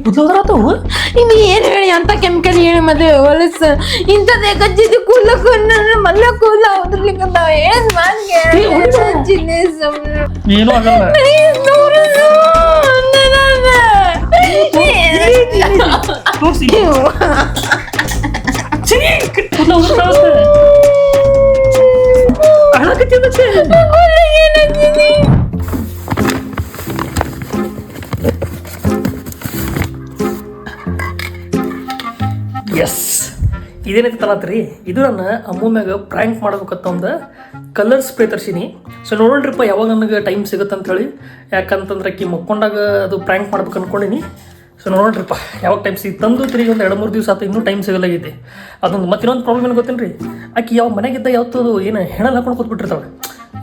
ಕುದ್ಲೋದ್ರಾತವು ಇದು ಏನು ಹೇಳಿ ಅಂತ ಕೆಮಿಕಲ್ ಹೇಳಿ ಮತ್ತೆ ಹೊಲಸು ಇಂಥದ್ದು ಕಚ್ಚಿದ್ದು ಕೂದಲ ಮಲ್ಲ ಕೂದಲ ಉದ್ರಲಿಕ್ಕಂತಾವ ಏನು ಮಾಡ್ಗೆ ಏನೂ ಆಗಲ್ಲ ತೋರಿಸಿ ಕೂದಲ ಉದ್ರಾಗುತ್ತೆ ಅಳಕತ್ತಿದ್ದಕ್ಕೆ ಎಸ್ ಇದೇನೈತೆ ತಲತ್ರಿ ಇದು ನನ್ನ ಅಮ್ಮು ಮ್ಯಾಗ ಪ್ರ್ಯಾಂಕ್ ಮಾಡ್ಬೇಕತ್ತ ಒಂದು ಕಲರ್ ಸ್ಪ್ರೇ ತರ್ಸೀನಿ ಸೊ ನೋಡ್ರಿಪ್ಪ ಯಾವಾಗ ನನಗೆ ಟೈಮ್ ಸಿಗುತ್ತೆ ಅಂಥೇಳಿ ಯಾಕಂತಂದ್ರೆ ಆಕಿ ಮಕ್ಕೊಂಡಾಗ ಅದು ಪ್ರ್ಯಾಂಕ್ ಮಾಡ್ಬೇಕು ಅಂದ್ಕೊಂಡಿನಿ ಸೊ ನೋಡ್ರಿಪ್ಪ ಯಾವಾಗ ಟೈಮ್ ತಂದು ತಿರುಗಿ ಒಂದು 2-3 ದಿವಸ ಆಯ್ತು ಇನ್ನೂ ಟೈಮ್ ಸಿಗಲಾಗೈತಿ ಅದೊಂದು ಮತ್ತಿನ್ನೊಂದು ಪ್ರಾಬ್ಲಮ್ ಏನು ಗೊತ್ತೇನು ರೀ ಆಕಿ ಯಾವ ಮನೆಗಿದ್ದ ಯಾವತ್ತದು ಏನು ಹೆಣಲ್ಲಿ ಹಾಕೊಂಡು ಕೂತ್ಬಿಟ್ಟಿರ್ತಾವೆ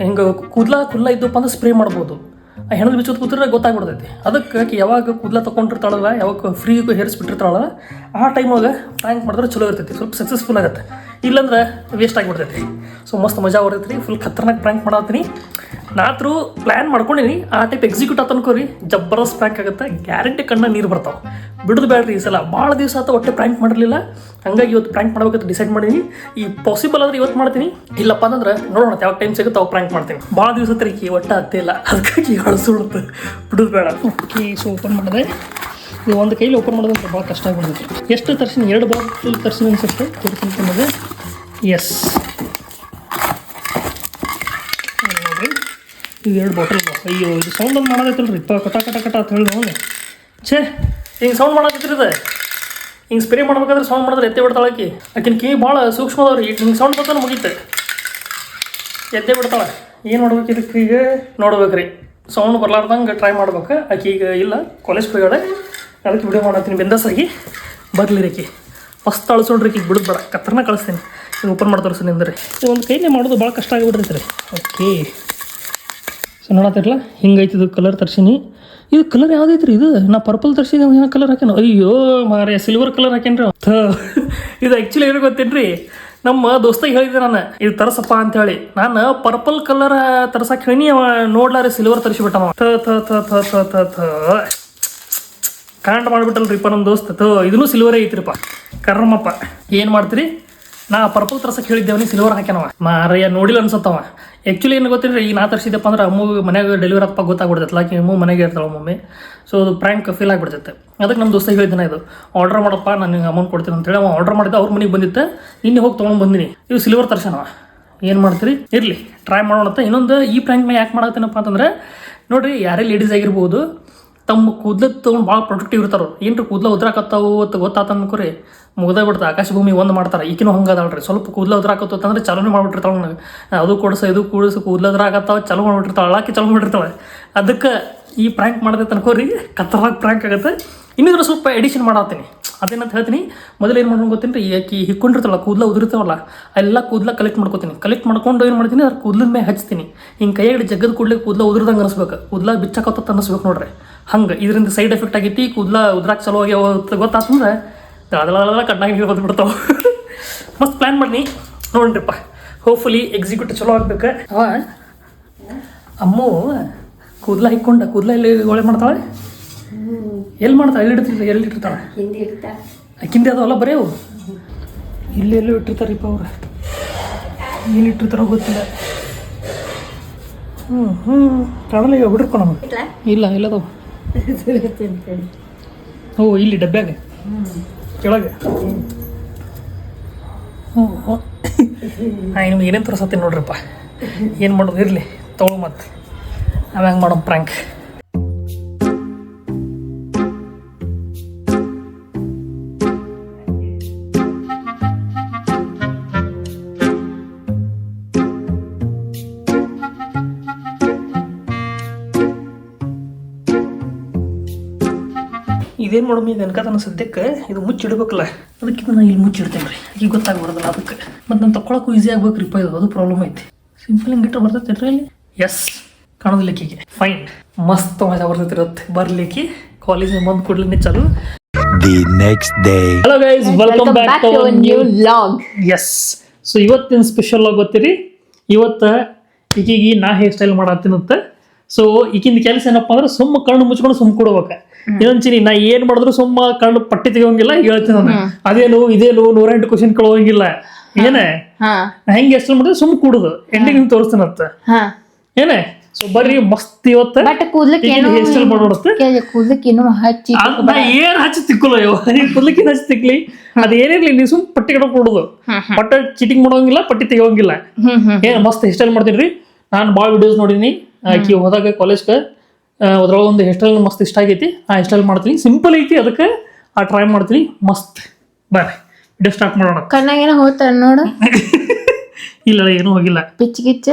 ಹಿಂಗೆ ಕೂದಲ ಇದ್ದಪ್ಪ ಅಂದ್ರೆ ಸ್ಪ್ರೇ ಮಾಡ್ಬೋದು ಆ ಹೆಣದ ಬಿಚ್ಚೋದು ಕೂತ್ರೆ ಗೊತ್ತಾಗ್ಬಿಡ್ತೈತಿ ಅದಕ್ಕೆ ಯಾವಾಗ ಕೂದಲ ತೊಗೊಂಡಿರ್ತಾಳಲ್ಲ ಯಾವಾಗ ಫ್ರೀ ಹೇರಿಸ್ಬಿಟ್ಟಿರ್ತಾಳಲ್ಲ ಆ ಟೈಮೊಳಗೆ ಪ್ರ್ಯಾಂಕ್ ಮಾಡಿದ್ರೆ ಚಲೋ ಇರ್ತೈತಿ ಸ್ವಲ್ಪ ಸಕ್ಸಸ್ಫುಲ್ ಆಗುತ್ತೆ ಇಲ್ಲಾಂದ್ರೆ ವೇಸ್ಟ್ ಆಗಿಬಿಡ್ತೈತಿ ಸೊ ಮಸ್ತ್ ಮಜಾ ಬರ್ತೈತಿ ಫುಲ್ ಖತರ್ನಾಕ್ ಪ್ರ್ಯಾಂಕ್ ಮಾಡತ್ತೀನಿ ನಾತ್ರೂ ಪ್ಲ್ಯಾನ್ ಮಾಡ್ಕೊಂಡಿನಿ ಆ ಟೈಪ್ ಎಕ್ಸಿಕ್ಯೂಟ್ ಆತನ್ಕೋರಿ ಜಬರ್ದಸ್ತ್ ಪ್ರ್ಯಾಂಕ್ ಆಗುತ್ತೆ ಗ್ಯಾರಂಟಿ ಕಣ್ಣ ನೀರು ಬರ್ತಾವೆ ಬಿಡೋದು ಬೇಡ್ರಿ ಈ ಸಲ ಭಾಳ ದಿವಸ ಆತ ಒಟ್ಟೆ ಪ್ರ್ಯಾಂಕ್ ಮಾಡಿರಲಿಲ್ಲ ಹಂಗಾಗಿ ಇವತ್ತು ಪ್ರ್ಯಾಂಕ್ ಮಾಡ್ಬೇಕಂತ ಡಿಸೈಡ್ ಮಾಡೀನಿ ಈ ಪಾಸಿಬಲ್ ಆದ್ರೆ ಇವತ್ತು ಮಾಡ್ತೀನಿ ಇಲ್ಲಪ್ಪ ಅಂದ್ರೆ ನೋಡೋಣ ಯಾವಾಗ ಟೈಮ್ ಸಿಗುತ್ತೆ ಅವಾಗ ಪ್ರ್ಯಾಂಕ್ ಮಾಡ್ತೀನಿ ಭಾಳ ದಿವಸ ತರೀಕಿ ಒಟ್ಟ ಹತ್ತಿಲ್ಲ ಅದಕ್ಕಾಗಿ ಅಳಿಸುಡುತ್ತೆ ಬಿಡೋದು ಬೇಡ ಓಕೆ ಸೊ ಓಪನ್ ಮಾಡಿದೆ ಇದು ಒಂದು ಕೈಲಿ ಓಪನ್ ಮಾಡೋದಂದ್ರೆ ಭಾಳ ಕಷ್ಟ ಆಗ್ಬಿಡ್ತೈತಿ ಎಷ್ಟು ತರ್ಸಿನಿ 2 ಬಾಟಲ್ ತರ್ಸಿನಿ ಅನ್ಸುತ್ತೆ ತೋರಿಸ್ಕೊಂಡೆ ಎಸ್ ನೋಡಿರಿ ಇದು 2 ಬಾಟಲ್ ಅಯ್ಯೋ ಇದು ಸೌಂಡ್ ಒಂದು ಮಾಡೋದೈತಲ್ರಿ ಕಟ ಕಟ ಕಟ ಅಂತ ಹೇಳಿ ನೋಡಿ ಛೇ ಹಿಂಗೆ ಸೌಂಡ್ ಮಾಡಕತ್ತಿರಿ ಇದು ಹಿಂಗೆ ಸ್ಪ್ರೇ ಮಾಡ್ಬೇಕಾದ್ರೆ ಸೌಂಡ್ ಮಾಡಿದ್ರೆ ಎತ್ತೆ ಬಿಡ್ತಾಳೆ ಆಕಿನ ಕಿವಿ ಭಾಳ ಸೂಕ್ಷ್ಮದವ್ರಿ ಹಿಂಗೆ ಸೌಂಡ್ ಬರ್ತಾನೆ ಮುಗೀತೆ ಎತ್ತೆ ಬಿಡ್ತಾಳೆ ಏನು ಮಾಡ್ಬೇಕು ಇದಕ್ಕೆ ಈಗ ನೋಡ್ಬೇಕ್ರಿ ಸೌಂಡ್ ಬರ್ಲಾರ್ದಂಗೆ ಟ್ರೈ ಮಾಡ್ಬೇಕು ಆಕೆ ಈಗ ಇಲ್ಲ ಕಾಲೇಜ್ ಹೋಗ್ಯಾಳೆ ಅದಕ್ಕೆ ವಿಡಿಯೋ ಮಾಡತ್ತೀನಿ ಬೆಂದಸಾಗಿ ಬರಲಿ ರೀಕಿ ಫಸ್ಟ್ ಅಳಿಸೋಣ್ರಿ ಈಗ ಬಿಡೋದು ಬೇಡ ಕತ್ತರ್ನ ಕಳಿಸ್ತೀನಿ ಇದು ಓಪನ್ ಮಾಡಿ ತೋರಿಸ್ತೀನಿ ಅಂದರೆ ಇದು ಒಂದು ಕೈಲೇ ಮಾಡೋದು ಭಾಳ ಕಷ್ಟ ಆಗಿಬಿಡ್ತೈತೆ ರೀ ಓಕೆ ಸೊ ನೋಡತ್ತಿರಲ್ಲ ಹಿಂಗೈತಿ ಇದು ಕಲರ್ ತರ್ಸೀನಿ ಇದು ಕಲರ್ ಯಾವುದೈತೆ ರೀ ಇದು ನಾ ಪರ್ಪಲ್ ತರ್ಸಿನಿ ಏನೋ ಕಲರ್ ಹಾಕ್ಯಾನ ಅಯ್ಯೋ ಮಾರೇ ಸಿಲ್ವರ್ ಕಲರ್ ಹಾಕ್ಯಾನ್ರಿ ಇದು ಆ್ಯಕ್ಚುಲಿ ಏನು ಗೊತ್ತೇನು ರೀ ನಮ್ಮ ದೋಸ್ತಾಗ ಹೇಳಿದ್ದೆ ನಾನು ಇದು ತರಸಪ್ಪ ಅಂತೇಳಿ ನಾನು ಪರ್ಪಲ್ ಕಲರ್ ತರ್ಸಕ್ಕೆ ಹೇಳಿ ಅವ ನೋಡ್ಲಾರೆ ಸಿಲ್ವರ್ ತರಿಸಿಬಿಟ್ಟವ ಕಾಂಟ್ ಮಾಡಿಬಿಟ್ಟಲ್ರಿಪ್ಪ ನಮ್ಮ ದೋಸ್ತ ಇದೂ ಸಿಲ್ವರೇ ಐತ್ರಿಪ್ಪ ಕರ್ಮಪ್ಪ ಏನು ಮಾಡ್ತೀರಿ ನಾ ಪರ್ಪಲ್ ತರ್ಸಕ್ಕೆ ಹೇಳಿದ್ದೇವನಿ ಸಿಲ್ವರ್ ಹಾಕ್ಯಾನವ ಮಾರಯ್ಯ ನೋಡಿಲ್ಲ ಅನ್ಸತ್ತವ ಆ್ಯಕ್ಚುಲಿ ಏನು ಗೊತ್ತಿಲ್ಲ ಈಗ ನಾ ತರಿಸಿದಪ್ಪ ಅಂದ್ರೆ ಅಮ್ಮ ಮನೆಯಾಗ ಡೆಲಿವರಿ ಆತಪ್ಪ ಗೊತ್ತಾಗ್ಬಿಡ್ತೈತೆ ಆಕೆ ಅಮ್ಮ ಮನೆಗೆ ಇರ್ತಾಳೆ ಮಮ್ಮಿ ಸೊ ಅದು ಪ್ರ್ಯಾಂಕ್ ಫೀಲ್ ಆಗಿಬಿಡ್ತೈತೆ ಅದಕ್ಕೆ ನಮ್ಮ ದೋಸ್ತ ಹೇಳಿದ್ದೇನೆ ಇದು ಆರ್ಡರ್ ಮಾಡಪ್ಪ ನಾನು ನಿಂಗೆ ಅಮೌಂಟ್ ಕೊಡ್ತೀನಿ ಅಂತೇಳಿ ಅವ ಆರ್ಡರ್ ಮಾಡಿದ್ದೆ ಅವ್ರ ಮನೆಗೆ ಬಂದಿತ್ತೆ ನಿನ್ನೆ ಹೋಗಿ ತೊಗೊಂಡು ಬಂದಿನಿ ಇದು ಸಿಲ್ವರ್ ತರ್ಸನವ ಏನು ಮಾಡ್ತೀರಿ ಇರಲಿ ಟ್ರೈ ಮಾಡೋಣ ಇನ್ನೊಂದು ಈ ಪ್ರ್ಯಾಂಕ್ನ ಯಾಕೆ ಮಾಡತ್ತೇನಪ್ಪ ಅಂತಂದ್ರೆ ನೋಡಿರಿ ಯಾರೇ ಲೇಡೀಸ್ ಆಗಿರ್ಬೋದು ತಮ್ಮ ಕೂದಲು ತೊಗೊಂಡು ಭಾಳ ಪ್ರೊಟೆಕ್ಟಿವ್ ಇರ್ತಾರೆ ಏನ್ರಿ ಕೂದಲು ಉದ್ರಾಕತ್ತಾವು ಅಂತ ಗೊತ್ತಾತ ಅನ್ಕೋರಿ ಮುಗ್ದೇ ಬಿಡ್ತಾರೆ ಆಕಾಶ ಭೂಮಿ ಒಂದು ಮಾಡ್ತಾರೆ ಈಕಿನೂ ಹಂಗೆ ಅದಾಳ್ರಿ ಸ್ವಲ್ಪ ಕೂದಲು ಉದ್ರಾಕತ್ತು ಅಂತಂದ್ರೆ ಚಾಲೂ ಮಾಡಿಬಿಟ್ಟಿರ್ತಾಳೆ ನನಗೆ ಅದು ಕೊಡಿಸು ಇದು ಕೂಡಿಸು ಕೂದಲು ಉದ್ರಾಕತ್ತಾವೆ ಚಾಲೂ ಮಾಡಿಬಿಟ್ಟಿರ್ತಾಳೆ ಆಕೆ ಚಾಲೂ ಮಾಡಿರ್ತಾಳೆ ಅದಕ್ಕೆ ಈ ಪ್ರ್ಯಾಂಕ್ ಮಾಡಿದೆ ಅನ್ಕೋರಿ ಕತ್ತರಾಗಿ ಪ್ರ್ಯಾಂಕ್ ಆಗುತ್ತೆ ಇನ್ನಿದ್ರೆ ಸ್ವಲ್ಪ ಎಡಿಷನ್ ಮಾಡತ್ತೀನಿ ಅದೇನಂತ ಹೇಳ್ತೀನಿ ಮೊದಲು ಏನು ಮಾಡೋಣ ಗೊತ್ತೇನು ರೀ ಆಕಿ ಹಿಕ್ಕೊಂಡಿರ್ತಾವಲ್ಲ ಕೂದಲ ಉದುರಿರ್ತಾವಲ್ಲ ಎಲ್ಲ ಕೂದಲ ಕಲೆಕ್ಟ್ ಮಾಡ್ಕೊಂಡು ಏನು ಮಾಡ್ತೀನಿ ಅದ್ರ ಕೂದಲದ ಮೇಲೆ ಹಚ್ತೀನಿ ಹಿಂಗೆ ಕೈಯಾಗಿ ಜಗ್ಗದ ಕೂಡಲೇ ಕೂದಲ ಉದುರ್ದಂಗೆ ಅನಿಸ್ಬೇಕು ಕೂದಲ ಬಿಚ್ಚಕತ್ತ ಅನಿಸ್ಬೇಕು ನೋಡ್ರಿ ಹಂಗೆ ಇದರಿಂದ ಸೈಡ್ ಎಫೆಕ್ಟ್ ಆಗೈತಿ ಕೂದಲ ಉದ್ರಾಕ್ ಚಲೋ ಆಗ್ಯಾವ ಗೊತ್ತಾತಂದ್ರೆ ಅದೆಲ್ಲ ಕಣ್ಣಾಗಿ ನೀರು ಬಂದುಬಿಡ್ತಾವೆ ಮಸ್ತ್ ಪ್ಲ್ಯಾನ್ ಮಾಡಿ ನೋಡ್ರಿಪ್ಪ ಹೋಪ್ಫುಲಿ ಎಕ್ಸಿಕ್ಯೂಟ್ ಚಲೋ ಆಗ್ಬೇಕು ಅವ ಅಮ್ಮು ಕೂದಲ ಹಿಕ್ಕೊಂಡ ಕೂದಲ ಎಲ್ಲಿ ಒಳ್ಳೆ ಮಾಡ್ತಾಳೆ ಎಲ್ಲಿ ಮಾಡ್ತಾಳೆ ಎಲ್ಲಿ ಇಟ್ಟಿರ್ತಾಳೆ ಅಕ್ಕಿಂದೆ ಅದವಲ್ಲ ಬರೀ ಅವು ಎಲ್ಲೆಲ್ಲೋ ಇಟ್ಟಿರ್ತಾರಿಪ್ಪ ಅವ್ರು ಏನು ಇಟ್ಟಿರ್ತಾರೋ ಗೊತ್ತಿಲ್ಲ ಕಾಣಲ್ಲ ಈಗ ಬಿಡ್ರಪ್ಪ ನಮಗೆ ಇಲ್ಲ ಇಲ್ಲದವು ಓ ಇಲ್ಲಿ ಡಬ್ಬ್ಯಾಗ ಕೆಳಗೆ ಹಾಂ ನಿಮ್ಗೆ ಏನೇನು ತೋರಿಸತ್ತೀನಿ ನೋಡ್ರಿಪ್ಪ ಏನು ಮಾಡೋದು ಇರಲಿ ತೊಗೊಳು ಮತ್ತೆ ನಾವು ಹೆಂಗೆ ಮಾಡೋಣ ಪ್ರ್ಯಾಂಕ್ ಇದೇನು ಮಾಡೋಣ ಈಗ ಅನ್ಕತಾನ ಸದ್ಯಕ್ಕೆ ಇದು ಮುಚ್ಚಿಡ್ಬೇಕಲ್ಲ ಅದಕ್ಕೆ ನಾನು ಇಲ್ಲಿ ಮುಚ್ಚಿಡ್ತೇನೆ ರೀ ಈಗ ಗೊತ್ತಾಗ್ಬಾರ್ದಲ್ಲ ಅದಕ್ಕೆ ಮತ್ತು ನಾನು ತಗೊಳಕ್ಕೂ ಈಸಿ ಆಗ್ಬೇಕ್ರಿಪ್ಪ ಇದು ಅದು ಪ್ರಾಬ್ಲಮ್ ಐತಿ ಸಿಂಪಲ್ ಹಿಂಗೆ ಇಟ್ಟರೆ ಬರ್ತೈತೆ ರೀ ಅಲ್ಲಿ ಎಸ್ ಕಾಣೋದಿಲ್ಲಕ್ಕಿಗೆ ಫೈನ್ ಮಸ್ತ್ ಮಜಾ ಬರ್ತೈತಿ ಇರುತ್ತೆ ಬರ್ಲಿಕ್ಕೆ ಕಾಲೇಜ್ ಬಂದು ಕೂಡಲೇ ಚಾಲು The next day. Hello guys, welcome back to a new vlog. Yes. So ಇವತ್ತಿನ ಸ್ಪೆಷಲ್ ಗೊತ್ತೀರಿ ಇವತ್ತು ಈಕಿಗೆ ನಾ ಹೇರ್ ಸ್ಟೈಲ್ ಮಾಡತ್ತೀನಂತೆ ಸೊ ಈಗಿಂದ ಕೆಲಸ ಏನಪ್ಪ ಅಂದ್ರೆ ಸುಮ್ಮ ಕಣ್ಣು ಮುಚ್ಕೊಂಡು ಸುಮ್ಮ ಕೊಡ್ಬೇಕು ಇನ್ನೊಂದ್ ಚಿನಿ ನಾ ಏನ್ ಮಾಡಿದ್ರು ಸುಮ್ಮ ಕಣ್ಣು ಪಟ್ಟಿ ತೆಗಿಯೋಂಗಿಲ್ಲ ಹೇಳ್ತೀನಿ ನಾನು ಅದೇನು ಇದೇನು 108 ಕ್ವಶನ್ ಕೇಳೋಂಗಿಲ್ಲ ಏನೇ ಹೆಂಗೆ ಎಷ್ಟು ಮಾಡಿದ್ರೆ ಸುಮ್ ಕೂಡುದು ಎಂಡಿಂಗ್ ತೋರಿಸ್ತಾನಂತ ಏನೇ ಸೊ ಬರ್ರಿ ಮಸ್ತ್ ಇವತ್ತ ಬಟ್ ಕೂದ್ಲಕ್ಕೆ ಹೇರ್ ಸ್ಟೈಲ್ ಮಾಡ್ಬಿಡುತ್ತೆ ಕೂದ್ಲಕ್ಕೆ ಏನು ಹಚ್ಚಿ ಏನ್ ಹಚ್ಚಿ ತಿಕ್ಕಲ್ಲ ಕೂದ್ಲಕ್ಕೆ ಹಚ್ಚಿ ತಿಕ್ಲಿ ಅದೇನಿರ್ಲಿ ನೀವು ಸುಮ್ ಪಟ್ಟಿ ಕಟ್ಟ ಕೊಡುದು ಪಟ್ಟ ಚೀಟಿಂಗ್ ಮಾಡೋಂಗಿಲ್ಲ ಪಟ್ಟಿ ತೆಗಿಯೋಂಗಿಲ್ಲ ಏನ್ ಮಸ್ತ್ ಹೇರ್ ಸ್ಟೈಲ್ ಮಾಡ್ತೀನಿ ನಾನು ಭಾಳ ವಿಡಿಯೋಸ್ ನೋಡಿನಿ ಆಕಿ ಹೋದಾಗ ಕಾಲೇಜ್ಗೆ ಅದ್ರೊಳಗೆ ಒಂದು ಹೇರ್ ಸ್ಟೈಲ್ ಮಸ್ತ್ ಇಷ್ಟ ಆಗೈತಿ ಆ ಹೇರ್ ಸ್ಟೈಲ್ ಮಾಡ್ತೀನಿ ಸಿಂಪಲ್ ಐತಿ ಅದಕ್ಕೆ ಆ ಟ್ರೈ ಮಾಡ್ತೀನಿ ಮಸ್ತ್ ಬರ್ರಿ ವಿಡಿಯೋ ಸ್ಟಾರ್ಟ್ ಮಾಡೋಣ ಕಣ್ಣಾಗೇನೋ ಹೋಗ್ತಾರ ನೋಡು ಇಲ್ಲ ಏನೂ ಹೋಗಿಲ್ಲ ಪಿಚ್ಚ ಗಿಚ್ಚ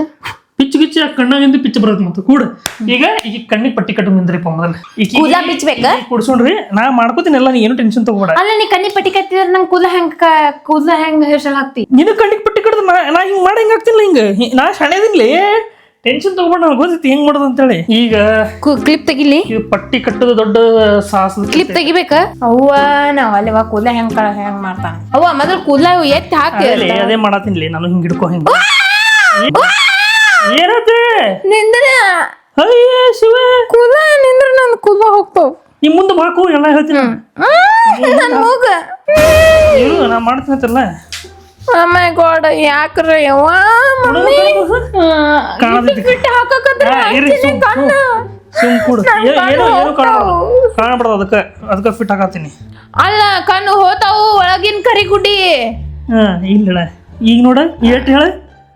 ಪಿಚ್ಚು ಕಣ್ಣಾಗಿಂದ ಪಿಚ್ಚು ಬರುತ್ತೆ ಮತ್ತೆ ಕೂಡ ಈಗ ಕಣ್ಣಿಗೆ ಪಟ್ಟಿ ಕಟ್ಟು ನಿಂದ್ರಿಪ್ಪ ಮೊದಲು ಕೂದಲ ಬಿಚ್ಚಬೇಕ ಕುಡ್ಸೋಣ್ರಿ ನಾ ಮಾಡ್ಕೋತೀನಿ ಎಲ್ಲ ನೀ ಏನು ಟೆನ್ಷನ್ ತಗೋಬೇಡ ಅಲ್ಲ ನೀ ಕಣ್ಣಿ ಪಟ್ಟಿ ಕಟ್ಟಿದ್ರೆ ನಂಗೆ ಕೂದಲ ಹೆಂಗ್ ಹೇರ್ ಸ್ಟೈಲ್ ಹಾಕ್ತಿ ನೀನು ಕಣ್ಣಿಗೆ ಪಟ್ಟಿ ಕಟ್ಟದ ನಾ ಹಿಂಗ್ ಮಾಡಿ ಹೆಂಗ್ ಆಗ್ತಿಲ್ಲ ಹಿಂಗ ನಾ ಶಾಣೆದಿನ್ಲಿ ಟೆನ್ಷನ್ ತಗೋಬೇಡ ನನಗೆ ಗೊತ್ತೈತಿ ಹೆಂಗ್ ಮಾಡೋದು ಅಂತೇಳಿ ಈಗ ಕ್ಲಿಪ್ ತೆಗಿಲಿ ಇದು ಪಟ್ಟಿ ಕಟ್ಟದ ದೊಡ್ಡ ಸಾಹಸ ಕ್ಲಿಪ್ ತೆಗಿಬೇಕ ಅವ್ವ ನಾವ್ ಅಲ್ಲಿವ ಕೂದಲ ಹೆಂಗ್ ಮಾಡ್ತಾನ ಅವ್ವ ಮೊದಲು ಕೂದಲ ಎತ್ತಿ ಹಾಕಿ ಅದೇ ಮಾಡತ್ತೀನಿ ನಾನು ಹಿಂಗ್ ಹಿಡ್ಕೊ ಹಿಂಗ ಏನತ್ತೆ ನಿಂದ್ರ ಅಯ್ಯ ಶಿವ ಕೂದಲ ನಿಂದ್ರ ನನ್ ಕೂದಲ ಹೋಗ್ತಾವ ನಿಮ್ ಮುಂದೆ ಬಾಕು ಎಲ್ಲ ಹೇಳ್ತೀನಿ ನನ್ ಮೂಗ ಇರು ನಾ ಮಾಡ್ತೀನಿ ಅಂತಲ್ಲ ಮೈ ಗಾಡ್ ಯಾಕ್ರ ಯವ್ವ ಮಮ್ಮಿ ಬಿಟ್ಟು ಹಾಕಕತ್ರ ಕಣ್ಣು ಸುಮ್ ಕೂಡು ಏನೋ ಕಾಣಬಾರ್ದು ಅದಕ್ಕೆ ಫಿಟ್ ಹಾಕತ್ತೀನಿ ಅಲ್ಲ ಕಣ್ಣು ಹೋತಾವು ಒಳಗಿನ ಕರಿ ಗುಡ್ಡಿ ಇಲ್ಲ ಈಗ ನೋಡ ಏಟ್ ಹೇಳ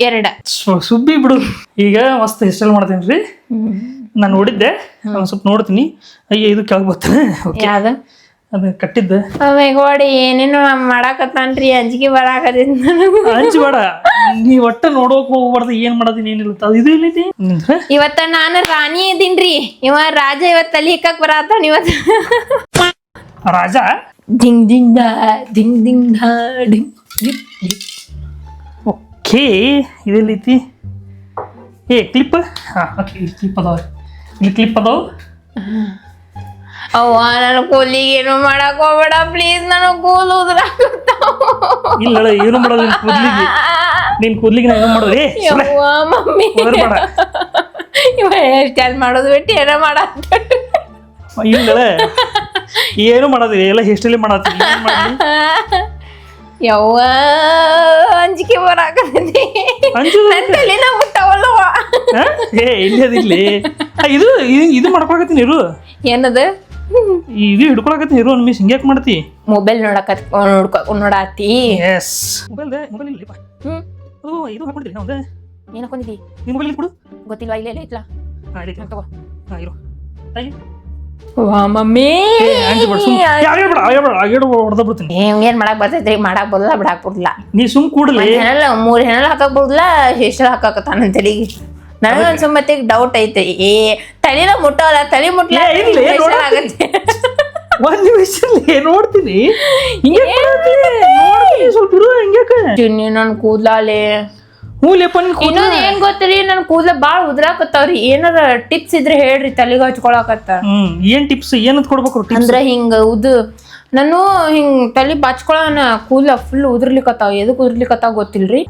2 ಸುಬ್ಬಿ ಬಿಡು ಈಗ ಮಸ್ತ್ ಹೇರ್ ಸ್ಟೈಲ್ ಮಾಡ್ತೀನಿ ರೀ ನಾನು ನೋಡಿದ್ದೆ ಒಂದು ಸ್ವಲ್ಪ ನೋಡ್ತೀನಿ ಅಯ್ಯ ಇದು ಕೆಳಗೆ ಬರ್ತಾನೆ ಯಾವ್ದ ಅದು ಕಟ್ಟಿದ್ದೆ ಗೋಡಿ ಏನೇನು ಮಾಡಾಕತ್ತಾನ್ರಿ ಅಂಜಿಕೆ ಬರಾಕತ್ತಿದ್ ಹಂಚ್ಬೇಡ ನೀ ಒಟ್ಟ ನೋಡೋಕ್ ಹೋಗ್ಬಾರ್ದು ಏನ್ ಮಾಡತೀನಿ ಏನಿಲ್ಲ ಅದು ಇದು ಇಲ್ಲೈತಿ ಇವತ್ತ ನಾನು ರಾಣಿ ಇದೀನ್ರಿ ಇವ ರಾಜ ಇವತ್ತ ತಲಿ ಹಿಕ್ಕಕ್ ಬರಾತಾನ ಇವತ್ತ ರಾಜ ದಿಂಗ್ ದಿಂಗ್ ದಾ ದಿಂಗ್ ದಿಂಗ್ ದಾ ಡಿಂಗ್ ಓಕೆ ಇದೆಲ್ಲೈತಿ ಏ ಕ್ಲಿಪ್ ಹಾಂ ಓಕೆ ಇಲ್ಲಿ ಕ್ಲಿಪ್ ಅದಾವ ಅವ್ವ ನನ್ನ ಕೂಲಿಗೆ ಏನು ಮಾಡಕ್ ಹೋಗ್ಬೇಡ ಪ್ಲೀಸ್ ನನಗೆ ಕೂಲ್ ಉದ್ರಾಕತ್ತಾವ ಇಲ್ಲ ಏನು ಮಾಡೋದು ನಿನ್ ಕೂದ್ಲಿಗೆ ನಾ ಏನು ಮಾಡೋದು ಯವ್ವ ಮಮ್ಮಿ ಬೇಡ ಇವ ಹೇರ್ ಸ್ಟೈಲ್ ಮಾಡೋದು ಬಿಟ್ಟು ಏನೋ ಮಾಡತ್ತ ಇಲ್ಲ ಏನು ಮಾಡೋದು ಎಲ್ಲ ಹೇರ್ ಸ್ಟೈಲ್ ಮಾಡತ್ತೀನಿ ಯವ್ವ ಅಂಜಿಕೆ ಬರಾಕತ್ತೈತಿ ನನ್ನ ತಲೆನ ಮುಟ್ಟವಲ್ಲವ ಏ ಇಲ್ಲದಿಲ್ಲಿ ಇದು ಇದು ಮಾಡ್ಕೊಳಕತ್ತೀನಿ ಇರು ಏನದ ಇದು ಹಿಡ್ಕೊಳಕತ್ತೀನಿ ಇರು ಒಂದು ಮಿಸ್ ಹಿಂಗ್ಯಾಕ್ ಮಾಡ್ತಿ ಮೊಬೈಲ್ ನೋಡಾತಿ ಎಸ್ ಮೊಬೈಲ್ ಇಲ್ಲಪ್ಪ ಅದು ಇದು ಹಾಕೊಂಡಿರಿ ಹೌದಾ ಏನ್ ಹಾಕೊಂಡಿದ್ದಿ ನಿಮ್ಮ ಮೊಬೈಲ್ ಕೊಡು ಗೊತ್ತಿಲ್ವಾ ಇಲ್ಲ ಐತ್ಲಾ ಹಾಂ ತಗೋ ಹಾಂ ಇರು ವಾ ಮಮ್ಮಿ ಹೊಡೆದ ಬಿಡ್ತೀನಿ ಏನ್ ಮಾಡಕ್ ಬರ್ತೈತ್ರಿ ಮಾಡಕ್ ಬರಲ್ಲ ಬಿಡಾಕ್ ಬರಲ್ಲ ನೀ ಸುಮ್ ಕೂಡಲಿ ಹೆಣಲ್ಲ 3 ಹೆಣಲ್ ಹಾಕಕ್ ಬರಲ್ಲ ಹೆಸರು ಹಾಕಕತ್ತಾನ ತಲೆಗೆ ನನಗೊಂದ್ ಸುಮ್ಮತ್ತಿಗೆ ಡೌಟ್ ಐತೆ ತಲೆನ ಮುಟ್ಟವಲ್ಲ ತಲೆ ಮುಟ್ಲ ಆಗತ್ತೆ ಒಂದ್ ನಿಮಿಷ ನೋಡ್ತೀನಿ ಸ್ವಲ್ಪ ಇರು ಹಿಂಗ್ಯಾಕ ನನ್ ಕೂದ್ಲಾಲೆ ಇನ್ನೊಂದ್ ಏನ್ ಗೊತ್ತರಿ ನನ್ ಕೂದ್ಲ ಬಾಳ್ ಉದ್ರಾಕತ್ತಾವ್ರಿ ಏನಾರ ಟಿಪ್ಸ್ ಇದ್ರೆ ಹೇಳ್ರಿ ತಲೆಗೆ ಹಚ್ಕೊಳಕತ್ತ ಏನ್ ಟಿಪ್ಸ್ ಏನಂತ ಕೊಡ್ಬೇಕು ಅಂದ್ರ ಹಿಂಗ ನಾನು ಹಿಂಗ್ ತಲೆ ಬಾಚ್ಕೊಳನ ಕೂದ್ಲ ಫುಲ್ ಉದ್ರಲಿಕತ್ತಾವ ಎದಕ್ ಉದ್ರಲಿಕತ್ತಾವ ಗೊತ್ತಿಲ್ರಿ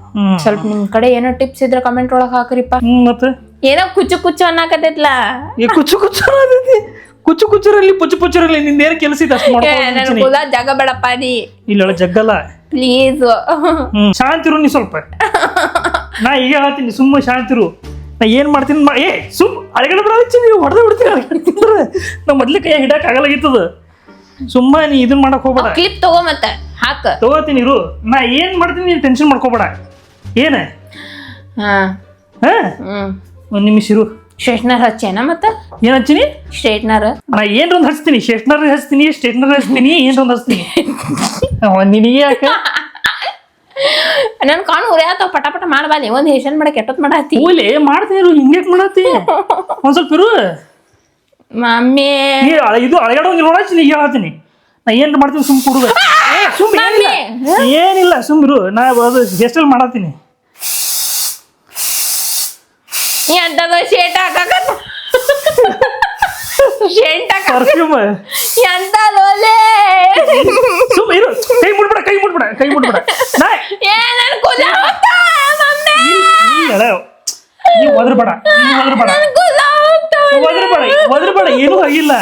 ಸ್ವಲ್ಪ ನಿಮ್ ಕಡೆ ಏನೋ ಟಿಪ್ಸ್ ಇದ್ರ ಕಮೆಂಟ್ ಒಳಗ್ ಹಾಕ್ರಿಪ್ಪ ಮತ್ತೆ ಏನೋ ಕುಚ್ಚು ಅನ್ನಕತ್ತೈತ್ಲ ಕುಚ್ಚರಲ್ಲಿ ಪುಚ್ಚರಲ್ಲಿ ನಿಂದೇನು ಕೆಲಸ ಇದೆ ಅಷ್ಟು ನನ್ ಕೂದ್ಲ ಜಾಗ ಬೇಡಪ್ಪ ನೀ ಇಲ್ಲ ಜಗ್ಗಲ್ಲ ಪ್ಲೀಸ್ ಶಾಂತಿರು ನೀ ಸ್ವಲ್ಪ ನಾ ಈಗ ಹೇಳ್ತೀನಿ ಸುಮ್ಮ ಶಾಂತಿರು ನಾ ಏನ್ ಮಾಡ್ತೀನಿ ಸುಮ್ ಅಳಗಡೆ ಬರಚ್ಚಿ ನೀವು ಹೊಡೆದ ಬಿಡ್ತೀನಿ ನಾ ಮೊದ್ಲು ಕೈ ಹಿಡಕ್ ಆಗಲಾಗಿತ್ತದ ಸುಮ್ಮ ನೀ ಇದನ್ ಮಾಡಕ್ ಹೋಗ್ಬೇಡ ಕ್ಲಿಪ್ ತಗೋ ಮತ್ತೆ ಹಾಕ ತಗೋತೀನಿ ಇರು ನಾ ಏನ್ ಮಾಡ್ತೀನಿ ನೀನ್ ಟೆನ್ಷನ್ ಮಾಡ್ಕೋಬೇಡ ಏನ ಒಂದ್ ನಿಮಿಷ ಇರು ಸ್ಟ್ರೇಟ್ನರ್ ಹಚ್ಚೇನ ಮತ್ತ ಏನ್ ಹಚ್ಚಿನಿ ಸ್ಟ್ರೇಟ್ನರ್ ನಾ ಏನ್ರೊಂದ್ ಹಚ್ತೀನಿ ಸ್ಟ್ರೇಟ್ನರ್ ಹಚ್ತೀನಿ ಏನ್ರೊಂದ್ ಹಚ್ತೀನಿ ನಿನಗೆ ಯಾಕ ನನ್ ಕಾಣ್ ಉರಿಯಾತಾವ ಪಟ ಮಾಡಬಾಲಿ ಒಂದ್ ಹೇಷನ್ ಮಾಡಕ್ ಎಟ್ಟೊತ್ ಮಾಡಾತಿ ಓಲೆ ಮಾಡ್ತೀನಿ ಇರು ಹಿಂಗ್ಯಾಕ್ ಮಾಡತ್ತಿ ಒಂದ್ ಸ್ವಲ್ಪ ಇರು ಮಮ್ಮಿ ಇದು ಅಳಗಾಡೋಂಗಿಲ್ಲ ನೋಡಚ್ಚಿ ನೀ ಹೇಳ್ತೀನಿ ನಾ ಏನ್ ಮಾಡ್ತೀನಿ ಸುಮ್ ಕುಡುದ ಸುಮ್ ಏನಿಲ್ಲ ಸುಮ್ ಇರು ನಾ ಅದು ಹೆಸ್ಟಲ್ ಮಾಡತ್ತೀನಿ ಎಂತದ ಶೇಟ್ ಹಾಕಕತ್ತ ಪರ್ಫ್ಯೂಮ್ ಎಂತ ಲೋಲೆ ಸುಮ್ ಇರು ಕೈ ಮುಟ್ಬೇಡ ನನ್ ಕೂದಲ ಹೋಗ್ತಾ ಮಮ್ಮಿ ನೀವು ಒದರ್ಬೇಡ ನನ್ ಕೂದಲ ಹೋಗ್ತಾ ಒದರ್ಬೇಡ ಏನೂ ಆಗಿಲ್ಲ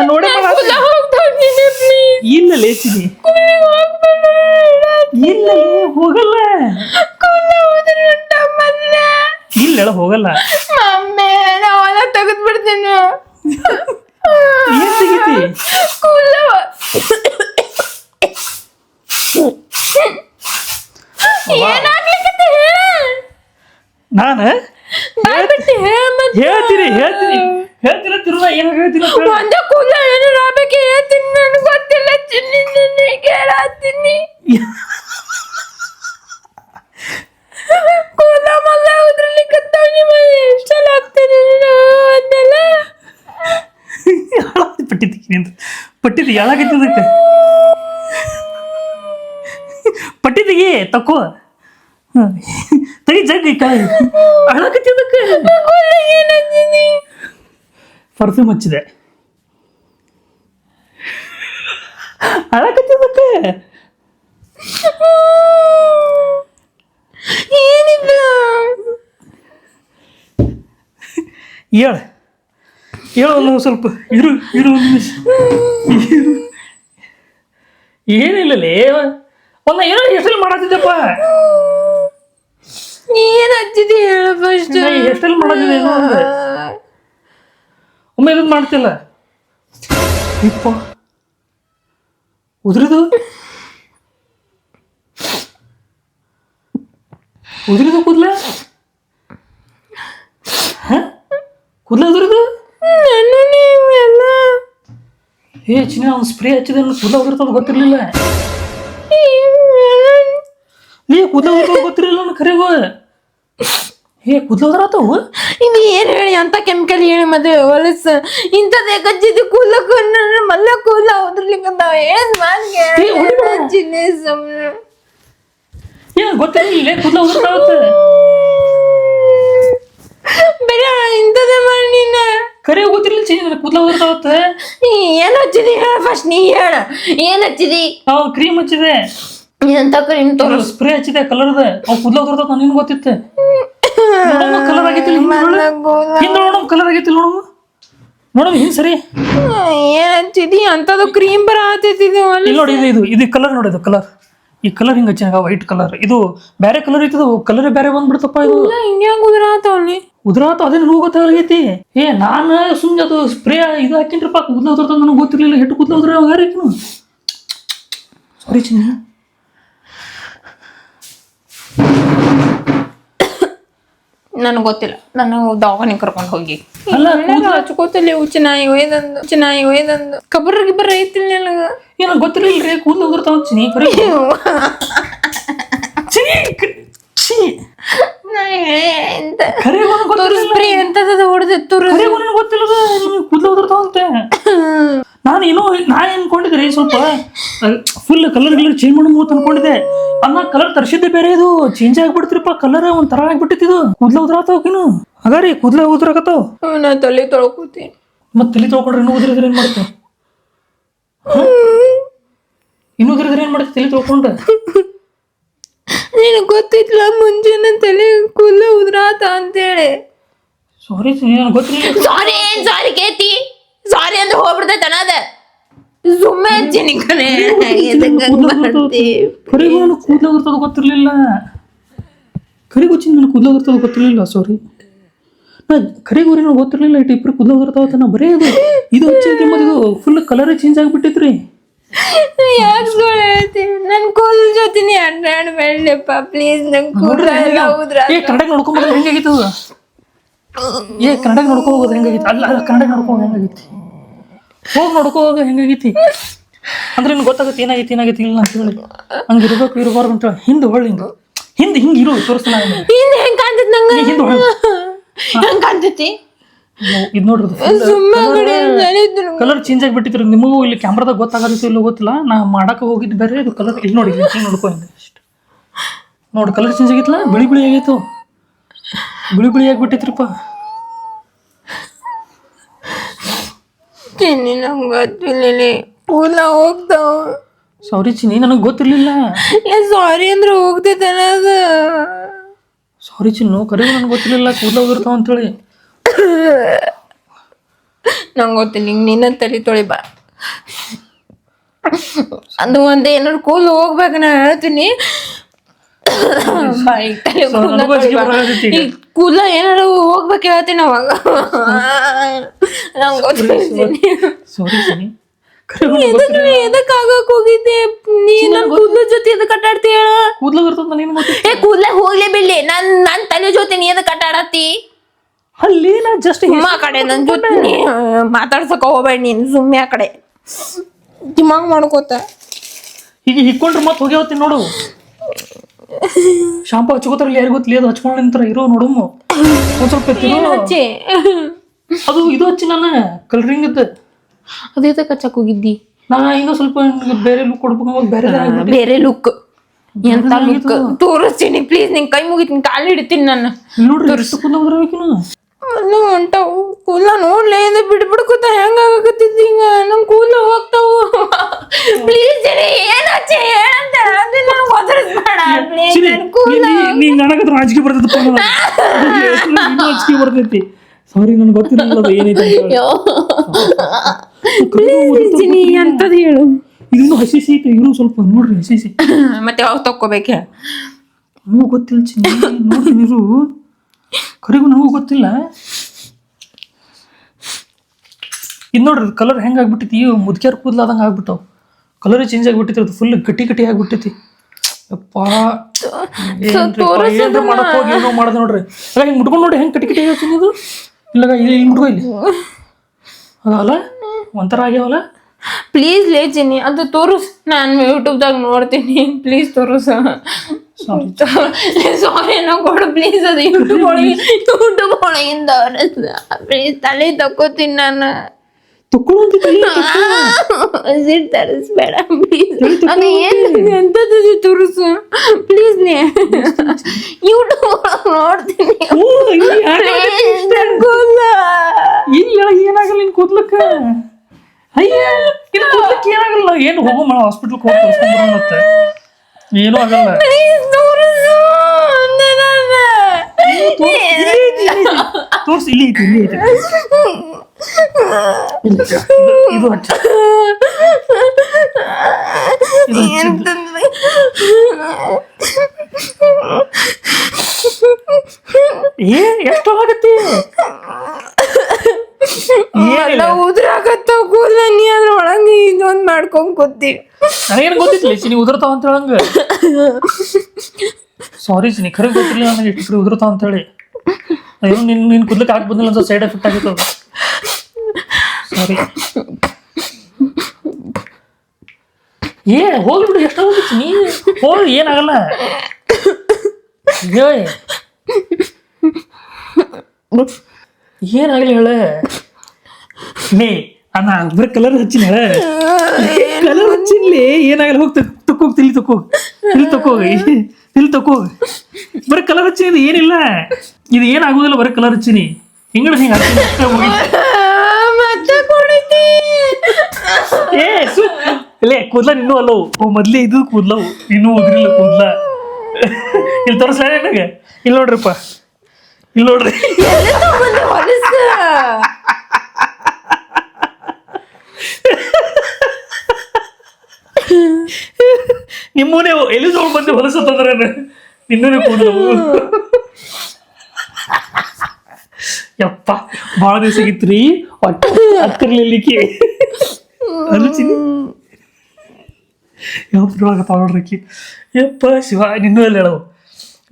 ನೋಡೇ ಇಲ್ಲ ಲೇಚಿನಿ ಇಲ್ಲ ಹೋಗಲ್ಲ ಇಲ್ಲ ಹೋಗಲ್ಲ ತೆಗೆದ್ ಬಿಡ್ತೀನಿ ಏನ್ ತೆಗಿತಿ ನಾನು ಹೇಳ್ತೀನಿ ತಿರುಗ ಏನ್ ಹೇಳ್ತೀನಿ ಒಂದೇ ಕೂದಲ ಏನಾರ ಆಗ್ಬೇಕು ಹೇಳ್ತೀನಿ ನನಗೆ ಗೊತ್ತಿಲ್ಲ ಚಿನ್ನಿ ಕೇಳತ್ತೀನಿ ಕೂದಲ ಮಲ್ಲ ಉದ್ರಲಿಕ್ಕತ್ತಾವ ನಿಮಗೆ ಇಷ್ಟೆಲ್ಲ ಆಗ್ತೇನೆ ಅಂದೆಲ್ಲ ಪಟ್ಟಿ ಯಾಳಾಗೈತದಕ್ಕೆ ಪಟ್ಟಿ ತೆಗಿ ತಕ್ಕೋ ತೆಗಿ ಜಗ್ಗಿ ಕಾಯಿ ಹಾಳಾಗತ್ತದಕ್ಕೆ ಪರ್ಫ್ಯೂಮ್ ಹಚ್ಚಿದೆ ಹಾಳಾಗತ್ತದಕ್ಕೆ ಏನಿಲ್ಲ ಹೇಳು ಸ್ವಲ್ಪ ಇರು ಒಂದು ನಿಮಿಷ ಏನಿಲ್ಲಲೇ ಒಂದ ಏನೋ ಹೆಸರು ಮಾಡತ್ತಿದ್ದಪ್ಪ ಏನ್ ಹಚ್ಚಿದಿ ಹೇಳು ಫಸ್ಟ್ ಹೆಸರು ಮಾಡತ್ತಿದ್ದೆ ಏನೋ ಅಂದ್ರೆ ಒಮ್ಮೆ ಇದನ್ನ ಮಾಡ್ತಿಲ್ಲ ಇಪ್ಪ ಉದ್ರಿದು ಕೂದ್ಲ ಕೂದ್ಲ ಉದ್ರಿದು ಎಲ್ಲ ಚಿನ್ನ ಅವ್ನು ಸ್ಪ್ರೇ ಹಚ್ಚಿದ ಕೂದ್ಲ ಉದುರ್ತದ ಗೊತ್ತಿರ್ಲಿಲ್ಲ ನೀ ಕೂದ್ಲ ಉದುರ್ತದ ಗೊತ್ತಿರಲಿಲ್ಲ ನನ್ನ ಕರೆಗೋ ಕೂದ್ಲ ಉದುರತ್ತವು ಇದು ಏನ್ ಹೇಳಿ ಅಂತ ಕೆಮಿಕಲ್ ಹೇಳಿ ಮತ್ತೆ ಹೊಲಸ ಇಂಥದ್ದು ಯಾಕಚ್ಚಿದ್ದು ಕೂದಲಕ್ಕೂ ಮಲ್ಲ ಕೂದಲ ಉದ್ರಲಿಕ್ಕಂತಾವ ಏನ್ ಮಾಡ್ಗೆ ಸುಮ್ಮನೆ ಏನ್ ಗೊತ್ತಿರಲಿಲ್ಲ ಕೂದ್ಲ ಉದುರ್ತಾವತ್ತೆ ಬೇರೆ ಇಂಥದ್ದೇ ಮಾಡಿ ನೀನು ಕರೆ ಗೊತ್ತಿರಲಿಲ್ಲ ಚಿನ್ನ ಕೂದ್ಲ ಉದುರ್ತಾವತ್ತೆ ಏನ್ ಹಚ್ಚಿದಿ ಹೇಳ ಫಸ್ಟ್ ನೀ ಹೇಳ ಏನ್ ಹಚ್ಚಿದಿ ನಾವು ಕ್ರೀಮ್ ಹಚ್ಚಿದೆ ಎಂತ ಕ್ರೀಮ್ ತೋರಿಸ್ ಸ್ಪ್ರೇ ಹಚ್ಚಿದೆ ಕಲರ್ದ ಅವ್ ಕೂದ್ಲ ಉದುರ್ತಾವ ನಿನ್ ಗೊತ್ತಿತ್ತೆ ಕಲರ್ ಆಗೈತಿಲ್ಲ ಹಿಂದೆ ನೋಡಮ್ ಕಲರ್ ಆಗೈತಿಲ್ಲ ನೋಡಮ್ ಹಿಂದ್ ಸರಿ ಏನ್ ಹಚ್ಚಿದಿ ಅಂತದು ಕ್ರೀಮ್ ಬರ ಆತೈತಿದು ಇಲ್ಲಿ ನೋಡಿ ಇದು ಕಲರ್ ನೋಡಿ ಇದು ಕಲರ್ ಈ ಕಲರ್ ಹಿಂಗ ಹಚ್ಚಿನಾಗ ವೈಟ್ ಕಲರ್ ಇದು ಬೇರೆ ಕಲರ್ ಐತದ ಕಲರ್ ಬೇರೆ ಬಂದ್ಬಿಡ್ತಪ್ಪ ಇದು ಹಿಂಗ್ಯಾಂಗ ಉದ್ರಾತವಲ್ಲಿ ಉದ್ರಾತ ಅದೇ ನನಗೂ ಗೊತ್ತಾಗೈತಿ ನಾನು ಸುಮ್ಮನೆ ಅದು ಸ್ಪ್ರೇ ಇದು ಹಾಕಿನ್ರಪ್ಪ ಕೂದಲ ಉದ್ರತ ನನಗೆ ಗೊತ್ತಿರ್ಲಿಲ್ಲ ಹೆಟ್ಟು ಕೂದಲ ಉದ್ರ ಯಾರೇನು ಸಾರಿ ಚಿನ್ನ ನನಗೆ ಗೊತ್ತಿಲ್ಲ ನಾನು ದವಾಖಾನೆ ಕರ್ಕೊಂಡು ಹೋಗಿ ಅಲ್ಲ ಹಚ್ಕೋತಿಲ್ಲ ಇವು ಚೆನ್ನಾಗಿ ಒಯ್ದಂದು ಕಬರ್ ಗಿಬ್ಬರ್ ಐತಿಲ್ಲ ನನಗೆ ಏನೋ ಗೊತ್ತಿರ್ಲಿಲ್ಲ ರೀ ಕೂದಲ ಉದ್ರತಾವ ಚಿನಿ ಕರೆ ಸ್ಪ್ರೇ ಎಂತದ ಹೊಡೆದಿತ್ತು ಗೊತ್ತಿಲ್ಲ ಕೂದಲ ಉದ್ರತಾವ ಅಂತೆ ನಾನು ಅನ್ಕೊಂಡಿದ್ರಿ ಸ್ವಲ್ಪ ಫುಲ್ ಕಲರ್ ಚೇಂಜ್ ಮಾಡೋ ಮೂತ್ ಅನ್ಕೊಂಡಿದ್ದೆ ಅನ್ನ ಕಲರ್ ತರಿಸಿದ್ದೆ ಬೇರೆ ಇದು ಚೇಂಜ್ ಆಗ್ಬಿಡ್ತಿರಪ್ಪ ಕಲರ್ ಒಂದ್ ತರ ಆಗ್ಬಿಟ್ಟಿದ್ದು ಕೂದಲ ಉದ್ರಾತಾವಕಿನು ಹಾಗಾರಿ ಕೂದಲ ಉದ್ರಾಕತ್ತಾವ ನಾ ತಲೆ ತೊಳ್ಕೊತೀನಿ ಮತ್ ತಲೆ ತೊಳ್ಕೊಂಡ್ರೆ ಇನ್ನೂ ಉದ್ರಿದ್ರೆ ಏನ್ ಮಾಡ್ತೆ ಇನ್ನೂ ಉದ್ರಿದ್ರೆ ಏನ್ ಮಾಡ್ತೆ ತಲೆ ತೊಳ್ಕೊಂಡ್ರೆ ನಿನಗೆ ಗೊತ್ತಿಲ್ಲ ಮುಂಜಾನೆ ತಲೆ ಕೂದಲ ಉದ್ರಾತ ಅಂತೇಳಿ ಸಾರಿ ಗೊತ್ತಿಲ್ಲ ಸಾರಿ ಕೇತಿ ಸಾರಿ ಅಂದ್ರೆ ಹೋಗ್ಬಿಡ್ತೈತೆ ಅನ್ನದ ಸುಮ್ಮನೆ ಹಚ್ಚಿನಿ ಕಣೆ ಕರಿಗೂ ನನಗೆ ಕೂದಲ ಉದುರ್ತದ ಗೊತ್ತಿರ್ಲಿಲ್ಲ ನನಗೆ ಕೂದಲ ಉದುರ್ತದ ಗೊತ್ತಿರ್ಲಿಲ್ಲ ಸಾರಿ ನಾ ಕರಿಗೋರಿ ನನಗೆ ಗೊತ್ತಿರ್ಲಿಲ್ಲ ಇಬ್ರು ಕೂದಲ ಉದುರ್ತಾವತ್ತ ನಾ ಬರೀ ಇದು ಹಚ್ಚಿದ್ರಿ ಮತ್ತೆ ಇದು ಫುಲ್ ಕಲರ್ ಚೇಂಜ್ ಆಗಿಬಿಟ್ಟಿತ್ರಿ ಯಾಕೆ ಸುಳ್ಳು ಹೇಳ್ತೀನಿ ನನ್ನ ಕೂದಲ ಜೊತೆನೆ ಅಡ್ಡಾಡ್ಬೇಡಪ್ಪ ಪ್ಲೀಸ್ ನಂಗೆ ಕೂದಲ ಎಲ್ಲ ಉದ್ರ ಕನ್ನಡಕ್ಕೆ ನೋಡ್ಕೊಂಡ್ರೆ ಹೆಂಗಾಗಿತ್ತು ಕನ್ನಡಕ್ಕೆ ನೋಡ್ಕೊ ಹೋಗೋದು ಹೆಂಗಾಗಿತ್ತು ಅಲ್ಲ ಕನ್ನಡಕ್ಕೆ ನೋಡ್ಕೊಂಡು ಹೆಂಗಾಗಿತ್ತು ಹೋಗಿ ನೋಡ್ಕೊ ಹೋಗ ಹೆಂಗಾಗೈತಿ ಅಂದ್ರೆ ನಿನ್ಗೆ ಗೊತ್ತಾಗುತ್ತೆ ಏನಾಗೈತಿ ಇಲ್ಲ ಅಂತ ಹೇಳಿ ಹಂಗೆ ಇರಬಾರ್ದು ಅಂತ ಹಿಂದೆ ಹೊಳ್ಳಿ ಹಿಂದೆ ಹಿಂಗೆ ಇರು ತೋರಿಸ್ತಾನ ಹಿಂದೆ ಹೆಂಗೆ ಕಾಣ್ತೈತಿ ನಂಗೆ ಹಿಂದೆ ಹೆಂಗೆ ಕಾಣ್ತೈತಿ ಇದು ನೋಡ್ರಿ ಕಲರ್ ಚೇಂಜ್ ಆಗಿಬಿಟ್ಟಿದ್ರು ನಿಮಗೂ ಇಲ್ಲಿ ಕ್ಯಾಮ್ರಾದಾಗ ಗೊತ್ತಾಗತ್ತೆ ಇಲ್ಲ ಗೊತ್ತಿಲ್ಲ ನಾ ಮಾಡಕ್ಕೆ ಹೋಗಿದ್ದು ಬೇರೆ ಇದು ಕಲರ್ ಇಲ್ಲಿ ನೋಡಿ ಹಿಂಗೆ ನೋಡ್ಕೊ ಅಷ್ಟು ನೋಡಿ ಕಲರ್ ಚೇಂಜ್ ಆಗಿತ್ತಲ್ಲ ಬಿಳಿ ಆಗೈತು ಬಿಳಿ ಆಗಿಬಿಟ್ಟಿತ್ರಿಪ್ಪ ಚಿನ್ನಿ ನಂಗೆ ಗೊತ್ತಿಲ್ಲ ಕೂದಲ ಹೋಗ್ತಾವ ಸಾರಿ ಚಿನ್ನಿ ನನಗೆ ಗೊತ್ತಿರ್ಲಿಲ್ಲ ಸಾರಿ ಅಂದ್ರೆ ಹೋಗ್ತೈತೆ ಅನ್ನೋದು ಸಾರಿ ಚಿನ್ನು ಕರೆ ನನಗೆ ಗೊತ್ತಿರಲಿಲ್ಲ ಕೂದಲ ಉದುರ್ತಾವ ಅಂತೇಳಿ ನಂಗೆ ಗೊತ್ತಿಲ್ಲ ಹಿಂಗೆ ನಿನ್ನ ತಲೆ ತೊಳಿ ಬಾ ಅದು ಒಂದೇ ಏನಾದ್ರು ಕೂದಲು ಹೋಗ್ಬೇಕು ನಾ ಹೇಳ್ತೀನಿ ಕೂದಲ ಏನಾರು ಹೋಗ್ಬೇಕು ಹೇಳ್ತೀನಿ ಅವಾಗ ನಂಗೆ ಗೊತ್ತಿಲ್ಲ ಎದಕ್ ಆಗಕ್ ಹೋಗಿದ್ದೆ ನೀ ನನ್ ಕೂದ್ಲ ಜೊತೆ ಎದಕ್ ಆಟಾಡ್ತಿ ಹೇಳ ಕೂದ್ಲ ಬರ್ತದ ಏ ಕೂದ್ಲ ಹೋಗ್ಲೇ ಬಿಡ್ಲಿ ನನ್ ತಲೆ ಜೊತೆ ನೀ ಎದಕ್ ಆಟಾಡತ್ತಿ ಅಲ್ಲಿ ನಾ ಜಸ್ಟ್ ಸುಮ್ಮ ಆ ಕಡೆ ನನ್ ಜೊತೆ ಮಾತಾಡ್ಸಕ್ ಹೋಗ್ಬೇಡ ನೀನ್ ಸುಮ್ಮನೆ ಆ ಕಡೆ ದಿಮಾಗ್ ಮಾಡ್ಕೋತ ಈಗ ಹಿಕ್ಕೊಂಡ್ರೆ ಮತ್ತೆ ಹೋಗಿ ಹೋಗ್ತೀನಿ ನೋಡು ಶಾಂಪು ಹಚ್ಕೋತಾರಲ್ಲ ಯಾರಿಗೂ ಗೊತ್ತಿಲ್ಲ ಅದು ಹಚ್ಕೊಂಡು ನಿಂತರ ಇರೋ ನೋಡಮ್ಮ ಒಂದ್ ಸ್ವಲ್ಪ ಹಚ್ಚಿ ಅದು ಇದು ಹಚ್ಚಿ ನಾನು ಕಲರಿಂಗ್ ಇದ್ದ ಅದೇ ಹಚ್ಚಕ್ ಹೋಗಿದ್ದಿ ನಾ ಇನ್ನೂ ಸ್ವಲ್ಪ ಬೇರೆ ಲುಕ್ ಕೊಡ್ಬೇಕು ಬೇರೆ ಬೇರೆ ಲುಕ್ ಎಂತ ಲುಕ್ ತೋರಿಸ್ತೀನಿ ಪ್ಲೀಸ್ ನಿನ್ ಕೈ ಮುಗಿತೀನಿ ಕಾಲು ಹಿಡಿತೀನಿ ನಾನು ನೋಡ್ರಿ ಎಷ್ಟು ಕೂದಲು ಉದ್ರಬೇಕಿನ ಹೊಂಟಾವು ಕೂದಲ ನೋಡ್ಲೇ ಇದು ಬಿಡ್ಬಿಡ್ಕೋತ ಹೆಂಗ ಆಗಕತ್ತಿದ್ದಿ ಹಿಂಗ ನಮ್ ಕೂದಲ ಹೋಗ್ತಾವು ಪ್ಲೀಸ್ ಏನ್ ಹಚ್ಚಿ ಹೇಳಂತ ಅದನ್ನ ಒದರಿಸ್ಬೇಡ ಪ್ಲೀಸ್ ನನ್ ಕೂದಲ ನೀ ನನಗತ್ರ ರಾಜಕೀಯ ಬರ್ತೈತಿ ರಾಜಕೀಯ ಬರ್ತೈತಿ ಸಾರಿ ನನ್ಗೆ ಗೊತ್ತಿರಲಿಲ್ಲ ಅದು ಏನೈತೆ ಅಂತದ್ ಹೇಳು ಇದನ್ನು ಹಸಿಸಿ ಐತೆ ಇರು ಸ್ವಲ್ಪ ನೋಡ್ರಿ ಹಸಿಸಿ ಮತ್ತೆ ಯಾವಾಗ ತಕ್ಕೋಬೇಕೆ ನಮಗೂ ಗೊತ್ತಿಲ್ಲ ಚಿನ್ನಿ ನೋಡ್ರಿ ಇರು ಕರಿಗೂ ನಮಗೂ ಗೊತ್ತಿಲ್ಲ ಇದು ನೋಡ್ರಿ ಕಲರ್ ಹೆಂಗೆ ಆಗ್ಬಿಟ್ಟೈತಿ ಮುದ್ಕ್ಯಾರ ಕೂದಲಾದಂಗೆ ಆಗ್ಬಿಟ್ಟವು ಕಲರೇ ಚೇಂಜ್ ಆಗಿಬಿಟ್ಟೈತಿ ಅದು ಫುಲ್ ಗಟ್ಟಿ ಗಟ್ಟಿ ಆಗ್ಬಿಟ್ಟೈತಿ ಅಪ್ಪ ಏನ್ರಿ ಮಾಡಕ್ ಹೋಗಿ ಏನೋ ಮಾಡ್ದೆ ನೋಡ್ರಿ ಅಲ್ಲ ಹಿಂಗೆ ಮುಟ್ಕೊಂಡು ನೋಡಿ ಹೆಂಗೆ ಕಟ್ಟಿ ಕಟ್ಟಿ ಆಗ್ತೀನಿ ಇದು ಇಲ್ಲ ಇಲ್ಲಿ ಮುಟ್ಕೋ ಇಲ್ಲಿ ಅದಲ್ಲ ಒಂಥರ ಆಗ್ಯಾವಲ್ಲ ಪ್ಲೀಸ್ ಲೇಜಿನಿ ಅದು ತೋರಿಸ್ ನಾನು ಯೂಟ್ಯೂಬ್ದಾಗ ನೋಡ್ತೀನಿ ಪ್ಲೀಸ್ ತೋರಿಸ ಸಾರಿ ನಾ ಕೊಡು ಪ್ಲೀಸ್ ಅದು ಯೂಟ್ಯೂಬ್ ಒಳಗಿಂದ ಪ್ಲೀಸ್ ತಲೆ ತಕ್ಕೋತೀನಿ ನಾನು ಸಿಟ್ ತರಿಸ್ಬೇಡ ಪ್ಲೀಸ್ ಅದು ಏನು ಎಂಥದ್ದು ತೋರಿಸು ಪ್ಲೀಸ್ ನೀ ಯೂಟ್ಯೂಬ್ ಒಳಗೆ ನೋಡ್ತೀನಿ ಇಲ್ಲ ಏನಾಗಲ್ಲ ನಿನ್ ಕೂದ್ಲಕ್ಕ ಅಯ್ಯ ಇದು ಕೂದ್ಲಕ್ಕೆ ಏನಾಗಲ್ಲ ಏನು ಹೋಗೋ ಮಾಡ ಹಾಸ್ಪಿಟ್ಲ್ಗೆ ಹೋಗಿ ತೋರಿಸ್ಕೊಂಡ್ಬರೋಣ ಮತ್ತೆ ಏನೂ ಆಗಲ್ಲ ತೋರಿಸಿ ಇಲ್ಲಿ ಐತಿ ಇಲ್ಲಿ ಐತಿ ಇದು ಹಚ್ಚ ಎಷ್ಟು ಆಗತ್ತೆ ಉದ್ರಾಗತ್ತ ಕೂದಲ ನೀ ಅದ್ರ ಒಳಗೆ ಇದೊಂದು ಮಾಡ್ಕೊಂಡ್ ಕೂತೀವಿ ನನಗೇನು ಗೊತ್ತಿಲ್ಲ ಚಿನಿ ಉದುರ್ತಾವ ಅಂತ ಹೇಳಂಗ ಸಾರಿ ಚಿನಿ ಖರೆ ಗೊತ್ತಿಲ್ಲ ನನಗೆ ಎಷ್ಟು ಸರಿ ಉದುರ್ತಾವ ಅಂತ ಹೇಳಿ ಅಯ್ಯೋ ನಿನ್ ಕೂದ್ಲಕ್ಕೆ ಹಾಕಿ ಬಂದಿಲ್ಲ ಒಂದು ಸೈಡ್ ಎಫೆಕ್ಟ್ ಆಗಿತ್ತು ಸಾರಿ ಹೋಗ್ಬಿಡು ಎಷ್ಟು ಹೋಗಿತ್ತು ನೀ ಹೋಗಿ ಏನಾಗಲ್ಲ ಏನಾಗಲಿ ಹೇಳ ಮೇ ಅಣ್ಣ ಬರೀ ಕಲರ್ ಹಚ್ಚಿನ ಹೇಳ ಕಲರ್ ಹಚ್ಚಿನ್ಲಿ ಏನಾಗಲ್ಲ ಹೋಗಿ ತಕ್ಕೋಗಿ ತಿಳಿ ತಕ್ಕೋಗಿ ಬರೀ ಕಲರ್ ಹಚ್ಚಿನಿ ಏನಿಲ್ಲ ಇದು ಏನಾಗುದಿಲ್ಲ ಬರೀ ಕಲರ್ ಹಚ್ಚಿನಿ ಹಿಂಗ ಹಿಂಗ ಇಲ್ಲೇ ಕೂದ್ಲ ಇನ್ನೂ ಅಲ್ಲವು ಮೊದ್ಲೇ ಇದು ಕೂದ್ಲವು ಇನ್ನೂ ಉದ್ರಿಲ್ಲ ಕೂದ್ಲ ಇಲ್ಲಿ ತೋರಿಸ್ಲ ನನಗೆ ಇಲ್ಲಿ ನೋಡ್ರಿಪ್ಪ ಇಲ್ಲಿ ನೋಡ್ರಿ ನಿಮ್ಮನೆ ಎಲ್ಲಿ ತಗೊಂಡು ಬಂದು ಹೊಲಸತ್ತಂದ್ರೆ ನಿನ್ನೇ ಕೂದಲವು ಯಪ್ಪ ಭಾಳ ದಿವಸ ಆಗಿತ್ರಿ ಒಟ್ಟು ಹತ್ತಿರ್ಲಿಕ್ಕೆ ಅಲಚಿನಿ ಯಪ್ಪ ನೋಡ್ರಿಕಿ ಯಪ್ಪ ಶಿವ ನಿನ್ನೂ ಎಲ್ಲ ಹೇಳವು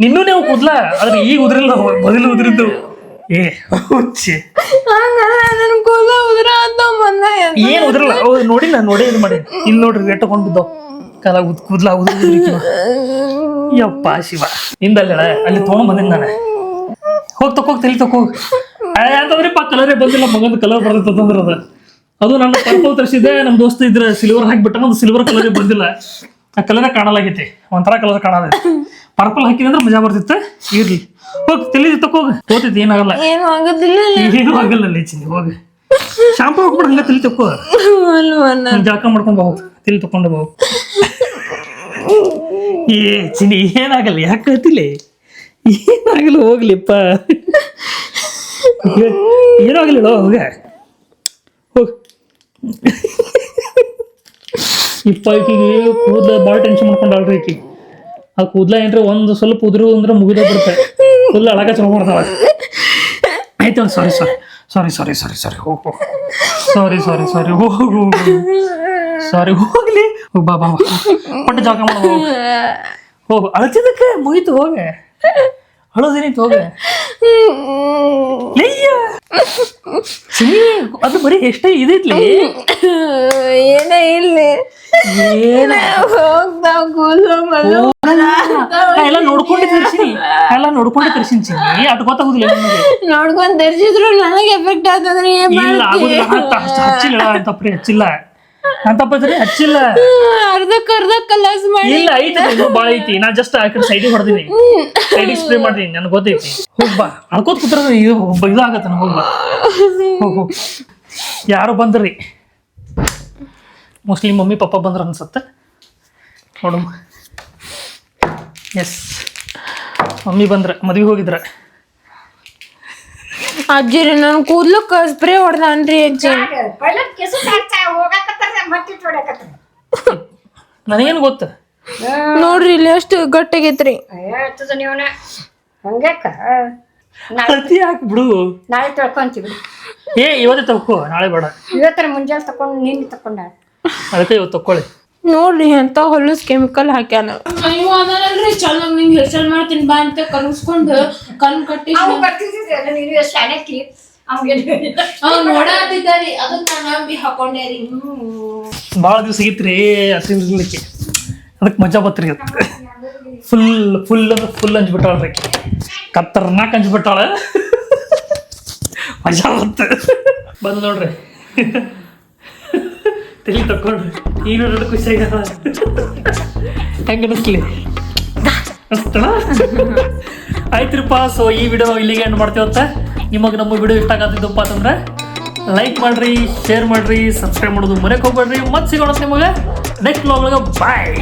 ನಿನ್ನೂ ನೀವು ಕೂದ್ಲ ಆದ್ರೆ ಈಗ ಉದ್ರಿಲ್ಲ ಮೊದಲು ಉದ್ರಿದ್ದು ಹುಚ್ಚಿ ಏನ್ ಉದ್ರಲ್ಲ ನೋಡಿ ನಾನು ನೋಡಿ ಇದು ಮಾಡಿ ಇಲ್ಲಿ ನೋಡ್ರಿ ರೇಟ್ ಕೊಂಡಿದ್ದವು ಕಾಲ ಕೂದ್ಲ ಉದ್ರಿ ಯಪ್ಪ ಶಿವ ಹಿಂದಲ್ಲ ಅಲ್ಲಿ ತೊಗೊಂಡ್ ಬಂದಿನಿ ನಾನು ಹೋಗಿ ತಲಿ ತಕೋಗಿ ಅಂತಂದ್ರಿಪ್ಪ ಕಲರೇ ಬಂದಿಲ್ಲ ಮಗಂದು ಕಲರ್ ಬರ್ತಂದ್ರೆ ಅದು ನನ್ನ ಪರ್ಪಲ್ ತರಿಸಿದ್ದೆ ನಮ್ಮ ದೋಸ್ತ ಇದ್ರೆ ಸಿಲ್ವರ್ ಹಾಕಿಬಿಟ್ಟ ಅದು ಸಿಲ್ವರ್ ಕಲರೇ ಬಂದಿಲ್ಲ ಆ ಕಲರೇ ಕಾಣಲಾಗೈತಿ ಒಂಥರ ಕಲರ್ ಕಾಣದೈತಿ ಪರ್ಪಲ್ ಹಾಕಿದ್ರೆ ಮಜಾ ಬರ್ತಿತ್ತು ಇರ್ಲಿ ಹೋಗಿ ತಲಿ ತಕೋಗಿ ಹೋಗ್ತೈತಿ ಏನಾಗಲ್ಲ ಏನು ಆಗೋದಿಲ್ಲ ಏನು ಆಗಲ್ಲ ಲೇಚಿನಿ ಹೋಗಿ ಶಾಂಪು ಹಾಕ್ಬಿಡ ಹಂಗ ತಲಿ ತಕೋ ಜಳಕ ಮಾಡ್ಕೊಂಡು ಹೋಗು ತಲಿ ತಕೊಂಡು ಹೋಗು ಚಿನಿ ಏನಾಗಲ್ಲ ಯಾಕೆ ಹೇಳ್ತಿಲ್ಲ ಏನಾಗಲ್ಲ ಹೋಗ್ಲಿಪ್ಪ ಏನಾಗಲ್ಲ ಹೋಗ ಇಪ್ಪ ಈಕಿಗೆ ಕೂದಲ ಭಾಳ ಟೆನ್ಷನ್ ಮಾಡ್ಕೊಂಡಾಳ್ರಿ ಈಕಿ. ಆ ಕೂದಲ ಏನ್ರಿ ಒಂದು ಸ್ವಲ್ಪ ಉದುರು ಅಂದ್ರೆ ಮುಗಿದ ಬಿಡುತ್ತೆ. ಫುಲ್ ಅಳಗ ಚಲೋ ಮಾಡ್ತಾವ. ಆಯ್ತು ಸಾರಿ ಸಾರಿ ಸಾರಿ ಸಾರಿ ಸಾರಿ ಸಾರಿ ಹೋಗು ಸಾರಿ ಸಾರಿ ಸಾರಿ ಹೋಗು ಸಾರಿ ಹೋಗ್ಲಿ ಬಾ ಬಾ ಪಟ್ಟ ಜಾಗ ಮಾಡ ಹೋಗು. ಅಳತಿದ್ದಕ್ಕೆ ಮುಗೀತು ಹೋಗೆ. ಅಳೋದೇನೈತಿ ಹೋಗೆ. ಅದು ಬರೀ ಎಷ್ಟೇ ಇದೈತ್ಲಿ. ಏನೇ ಇಲ್ಲಿ ಹೋಗ್ತಾವ ಕೂದಲು ಮಲ್ಲು ಎಲ್ಲ ನೋಡ್ಕೊಂಡೆ ತರ್ಸಿನಿ ಚಿನ್ನಿ ಅಟ್ ಗೊತ್ತಾಗುದಿಲ್ಲ ನನಗೆ. ನೋಡ್ಕೊಂಡ್ ತರ್ಸಿದ್ರು ನನಗೆ ಎಫೆಕ್ಟ್ ಆಗ್ತದ್ರಿ. ಇಲ್ಲ ಆಗುದಿಲ್ಲ. ಹಚ್ಚಿಲ್ಲ ಅಂತಪ್ರಿ ಹಚ್ಚಿಲ್ಲ ಅರ್ಧ ಕಲಾಸ್ ಮಾಡಿ. ಇಲ್ಲ ಐತಿ ಬಾಳ ಐತಿ. ನಾ ಜಸ್ಟ್ ಆ ಕಡೆ ಸೈಡಿಗೆ ಹೊಡೆದಿನಿ, ಸೈಡಿಗೆ ಸ್ಪ್ರೇ ಮಾಡಿದೀನಿ. ನನ್ಗೆ ಗೊತ್ತೈತಿ. ಹೋಗ್ಬಾ ಅಳ್ಕೋತ್ ಕೂತ್ರ ಇದಾಗತ್ತ. ಹೋಗ್ಬಾ ಹೋಗು. ಯಾರು ಬಂದ್ರಿ? ಮೋಸ್ಟ್ಲಿ ಮಮ್ಮಿ ಪಪ್ಪ ಬಂದ್ರ ಅನ್ಸತ್ತೆ. ನೋಡು ಎಸ್ ಮಮ್ಮಿ ಬಂದ್ರ, ಮದ್ವಿಗೆ ಹೋಗಿದ್ರ. ಅಜ್ಜಿರಿ ನನ್ ಕೂದ್ಲಕ್ಕ ಸ್ಪ್ರೇ ಹೊಡ್ದಾನ್ರಿ ಅಜ್ಜಿ. ನನಗೇನು ಗೊತ್ತ ನೋಡ್ರಿ ಇಲ್ಲಿ ಎಷ್ಟು ಗಟ್ಟಿಗೈತ್ರಿ. ಅತಿ ಹಾಕಿ ಬಿಡು. ನಾಳೆ ತೊಳ್ಕೊಂತೀವಿ. ಇವತ್ತೇ ತಗೋ, ನಾಳೆ ಬೇಡ. ಇವತ್ತರ ಮುಂಜಾನೆ ತಕೊಂಡು ನಿನ್ನೆ ತಕೊಂಡ ಅದಕ್ಕೆ ಇವತ್ತು ತಕ್ಕೊಳ್ಳಿ. ನೋಡ್ರಿ ಎಂತ ಹೊಲಸ್ ಕೆಮಿಕಲ್ ಹಾಕ್ಯಾನ. ಅಯ್ಯೋ ಅದಲ್ರಿ ಚಲೋ ನಿಂಗೆ ಹೇರ್ ಸ್ಟೈಲ್ ಮಾಡ್ತೀನಿ ಬಾ ಅಂತ ಕರ್ಸ್ಕೊಂಡು ಕಣ್ ಕಟ್ಟಿ ಬರ್ತಿದ್ದೆ ನೀನು ಶಾಣಕ್ಕಿ ನೋಡಾತಿದ್ದಾರಿ. ಅದನ್ನ ನಂಬಿ ಹಾಕೊಂಡೇರಿ. ಭಾಳ ದಿವಸ ಆಗಿತ್ರಿ ಹಸಿರ್ಲಿಕ್ಕೆ. ಅದಕ್ಕೆ ಮಜಾ ಬತ್ರಿ. ಫುಲ್ ಫುಲ್ ಅಂದ್ರೆ ಫುಲ್ ಹಂಚ್ಬಿಟ್ಟಾಳ್ರಿ. ಕತ್ತರ್ನಾಕ್ ಹಂಚ್ಬಿಟ್ಟಾಳ. ಮಜಾ ಬತ್ತ. ಬಂದು ನೋಡ್ರಿ ತಲೆ ತಕ್ಕೊಂಡ್ರಿ. ಈಗ ನೋಡ್ರಿ ಖುಷಿ ಆಗ್ಯಾರ. ಹೆಂಗ ಅನಿಸ್ಲಿ ಅನಿಸ್ತಣ? ಆಯ್ತ್ರಿಪ್ಪ. ಸೊ ಈ ವಿಡಿಯೋ ಇಲ್ಲಿಗೆ ಎಂಡ್ ಮಾಡ್ತೀವಂತ. ನಿಮಗೆ ನಮ್ಮ ವಿಡಿಯೋ ಇಷ್ಟ ಆಗತ್ತಿದ್ದಪ್ಪ ಅಂತಂದ್ರೆ ಲೈಕ್ ಮಾಡ್ರಿ, ಶೇರ್ ಮಾಡ್ರಿ, ಸಬ್ಸ್ಕ್ರೈಬ್ ಮಾಡೋದು ಮರೆಯಕ್ಕೆ ಹೋಗ್ಬೇಡ್ರಿ. ಮತ್ತೆ ಸಿಗೋಣ ನಿಮಗೆ ನೆಕ್ಸ್ಟ್ ವ್ಲಾಗ್ ಒಳಗೆ. ಬಾಯ್.